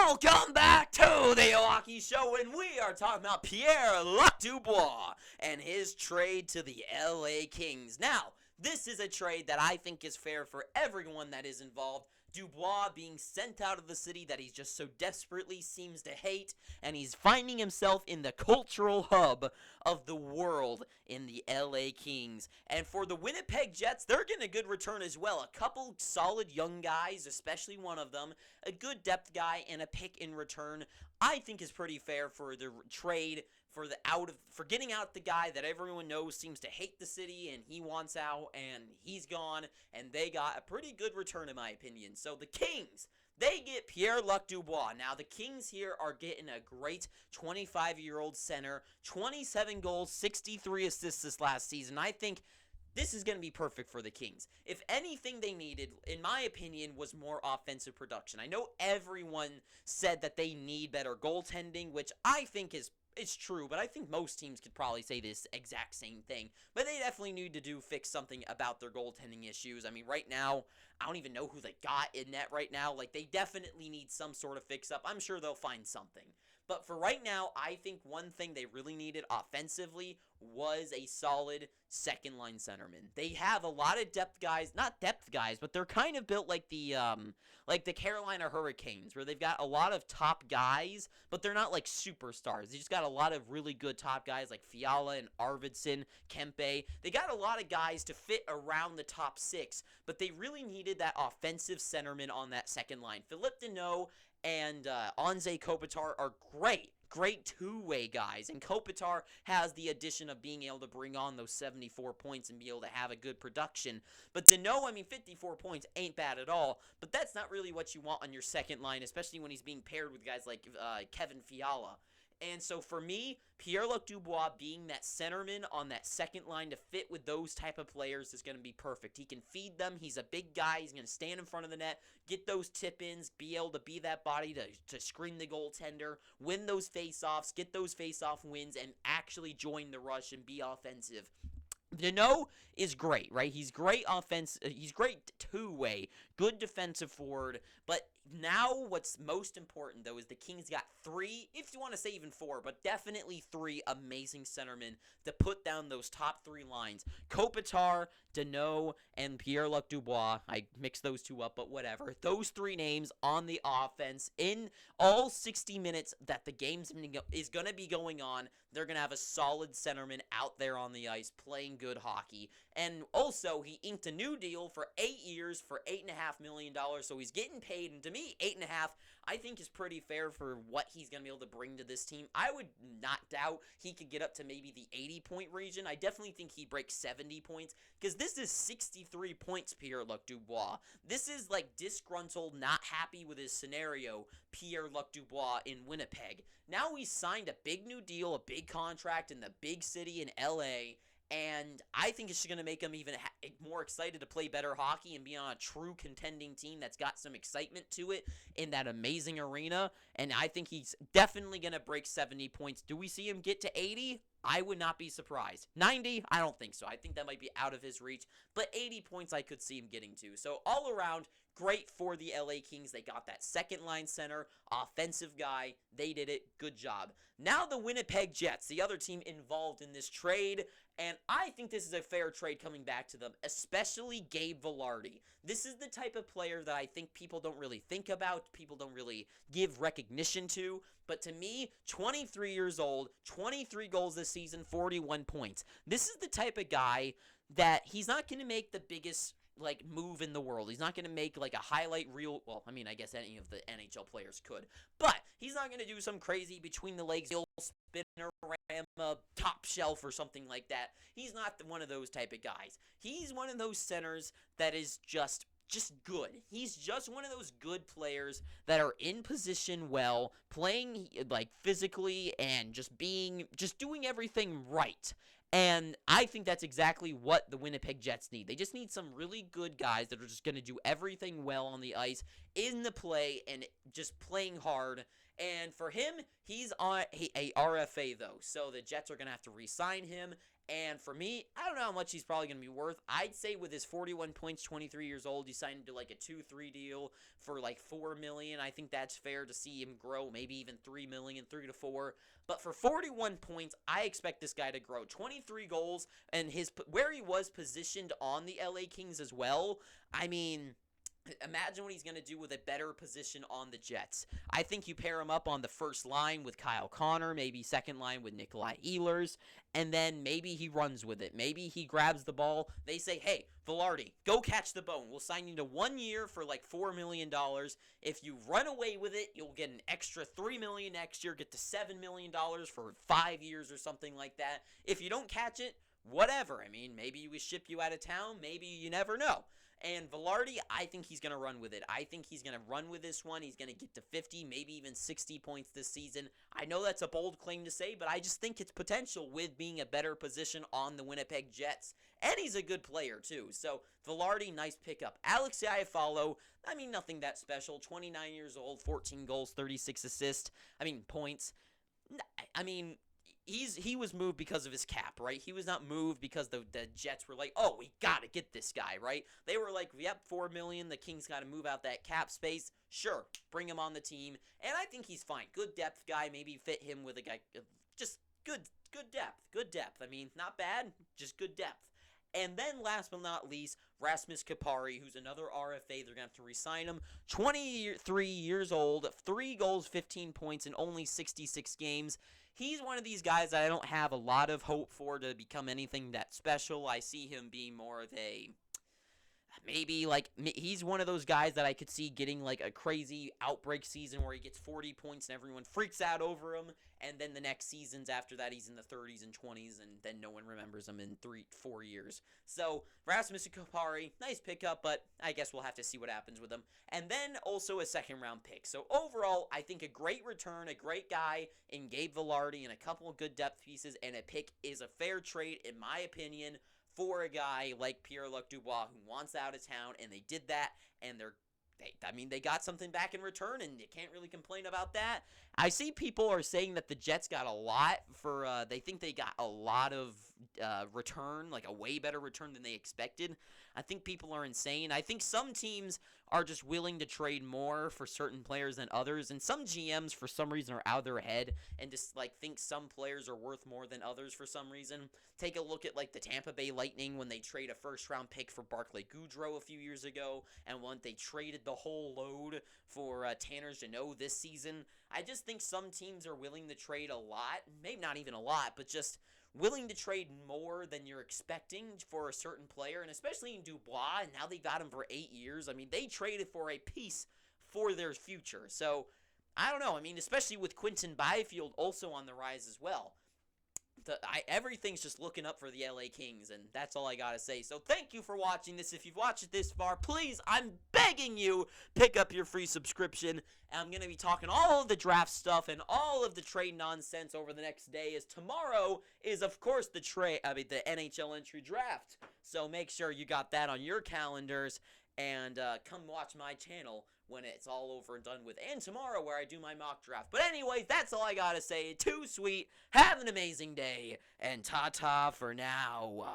Welcome back to the Hockey Show, and we are talking about Pierre-Luc Dubois and his trade to the LA Kings. Now, this is a trade that I think is fair for everyone that is involved. Dubois being sent out of the city that he just so desperately seems to hate, and he's finding himself in the cultural hub of the world in the LA Kings. And for the Winnipeg Jets, they're getting a good return as well. A couple solid young guys, especially one of them, a good depth guy, and a pick in return. I think is pretty fair for the trade for getting out the guy that everyone knows seems to hate the city and he wants out and he's gone, and they got a pretty good return in my opinion. So the Kings, they get Pierre-Luc Dubois. Now the Kings here are getting a great 25-year-old center, 27 goals, 63 assists this last season. I think this is going to be perfect for the Kings. If anything they needed, in my opinion, was more offensive production. I know everyone said that they need better goaltending, which I think it's true, but I think most teams could probably say this exact same thing. But they definitely need to fix something about their goaltending issues. I mean, right now, I don't even know who they got in net right now. Like, they definitely need some sort of fix-up. I'm sure they'll find something. But for right now, I think one thing they really needed offensively was a solid second-line centerman. They have a lot of depth guys, not depth guys, but they're kind of built like the Carolina Hurricanes, where they've got a lot of top guys, but they're not like superstars. They just got a lot of really good top guys like Fiala and Arvidsson, Kempe. They got a lot of guys to fit around the top six, but they really needed that offensive centerman on that second line. Philippe Deneau and Anze Kopitar are great two-way guys, and Kopitar has the addition of being able to bring on those 74 points and be able to have a good production. But Deneau, I mean, 54 points ain't bad at all, but that's not really what you want on your second line, especially when he's being paired with guys like Kevin Fiala. And so for me, Pierre-Luc Dubois being that centerman on that second line to fit with those type of players is going to be perfect. He can feed them. He's a big guy. He's going to stand in front of the net, get those tip-ins, be able to be that body to screen the goaltender, win those face-offs, get those face-off wins, and actually join the rush and be offensive. Deneau is great, right? He's great offense. He's great two-way, good defensive forward. But now what's most important, though, is the Kings got three, if you want to say even four, but definitely three amazing centermen to put down those top three lines. Kopitar, Deneau, and Pierre-Luc Dubois. I mixed those two up, but whatever. Those three names on the offense in all 60 minutes that the game is going to be going on, they're going to have a solid centerman out there on the ice playing good hockey. And also, he inked a new deal for 8 years for $8.5 million, so he's getting paid. And to me, 8.5, I think is pretty fair for what he's going to be able to bring to this team. I would not doubt he could get up to maybe the 80-point region. I definitely think he breaks 70 points, because this is 63 points, Pierre-Luc Dubois. This is like disgruntled, not happy with his scenario, Pierre-Luc Dubois in Winnipeg. Now he's signed a big new deal, a big contract in the big city in LA, and I think it's going to make him even more excited to play better hockey and be on a true contending team that's got some excitement to it in that amazing arena. And I think he's definitely going to break 70 points. Do we see him get to 80? I would not be surprised. 90? I don't think so. I think that might be out of his reach. But 80 points I could see him getting to. So all around, great for the LA Kings. They got that second line center, offensive guy. They did it. Good job. Now the Winnipeg Jets, the other team involved in this trade. And I think this is a fair trade coming back to them, especially Gabe Vilardi. This is the type of player that I think people don't really think about, people don't really give recognition to. But to me, 23 years old, 23 goals this season, 41 points. This is the type of guy that he's not going to make the biggest move in the world. He's not going to make a highlight reel. Well, I mean, I guess any of the NHL players could, but he's not going to do some crazy between the legs spinnerama top shelf or something like that. He's not one of those type of guys. He's one of those centers that is just good. He's just one of those good players that are in position well, playing physically and just doing everything right. And I think that's exactly what the Winnipeg Jets need. They just need some really good guys that are just going to do everything well on the ice, in the play, and just playing hard. And for him, he's on a RFA, though. So the Jets are going to have to re-sign him. And for me, I don't know how much he's probably going to be worth. I'd say with his 41 points, 23 years old, you signed into like a 2-3 deal for like $4 million. I think that's fair to see him grow, maybe even $3 million, 3 to 4. But for 41 points, I expect this guy to grow. 23 goals, and where he was positioned on the LA Kings as well. I mean, imagine what he's going to do with a better position on the Jets. I think you pair him up on the first line with Kyle Connor, maybe second line with Nikolai Ehlers, and then maybe he runs with it. Maybe he grabs the ball. They say, hey, Velarde, go catch the bone. We'll sign you to 1 year for like $4 million. If you run away with it, you'll get an extra $3 million next year, get to $7 million for 5 years or something like that. If you don't catch it, whatever. I mean, maybe we ship you out of town. Maybe you never know. And Velarde, I think he's going to run with it. I think he's going to run with this one. He's going to get to 50, maybe even 60 points this season. I know that's a bold claim to say, but I just think it's potential with being a better position on the Winnipeg Jets. And he's a good player, too. So, Velarde, nice pickup. Alex Iafallo, I mean, nothing that special. 29 years old, 14 goals, 36 assists. points. I mean, he was moved because of his cap, right? He was not moved because the Jets were like, oh, we got to get this guy, right? They were like, yep, $4 million. The Kings got to move out that cap space. Sure, bring him on the team. And I think he's fine. Good depth guy. Maybe fit him with a guy. Just good depth. Good depth. I mean, not bad, just good depth. And then last but not least, Rasmus Kupari, who's another RFA. They're going to have to re-sign him. 23 years old, 3 goals, 15 points in only 66 games. He's one of these guys that I don't have a lot of hope for to become anything that special. I see him being more of a, maybe like, he's one of those guys that I could see getting like a crazy outbreak season where he gets 40 points and everyone freaks out over him. And then the next seasons after that, he's in the 30s and 20s, and then no one remembers him in 3-4 years. So, Rasmus Kupari, nice pickup, but I guess we'll have to see what happens with him. And then also a second-round pick. So, overall, I think a great return, a great guy in Gabe Velarde, and a couple of good depth pieces, and a pick is a fair trade, in my opinion, for a guy like Pierre-Luc Dubois, who wants out of town, and they did that, and they got something back in return, and you can't really complain about that. I see people are saying that the Jets got a lot for, they think they got a lot of return, like a way better return than they expected. I think people are insane. I think some teams are just willing to trade more for certain players than others, and some GMs for some reason are out of their head and just like think some players are worth more than others for some reason. Take a look at like the Tampa Bay Lightning when they trade a first-round pick for Barclay Goodrow a few years ago, and when they traded the whole load for Tanner Jeannot this season. I just think some teams are willing to trade a lot, maybe not even a lot, but just willing to trade more than you're expecting for a certain player, and especially in Dubois, and now they got him for 8 years. I mean, they traded for a piece for their future. So, I don't know. I mean, especially with Quinton Byfield also on the rise as well. Everything's just looking up for the LA Kings, and that's all I gotta say. So thank you for watching this. If you've watched it this far, please, I'm begging you, pick up your free subscription. And I'm gonna be talking all of the draft stuff and all of the trade nonsense over the next day, as tomorrow is, of course, the NHL entry draft. So make sure you got that on your calendars, and come watch my channel when it's all over and done with, and tomorrow where I do my mock draft. But anyways, that's all I gotta say. Too sweet. Have an amazing day, and ta-ta for now.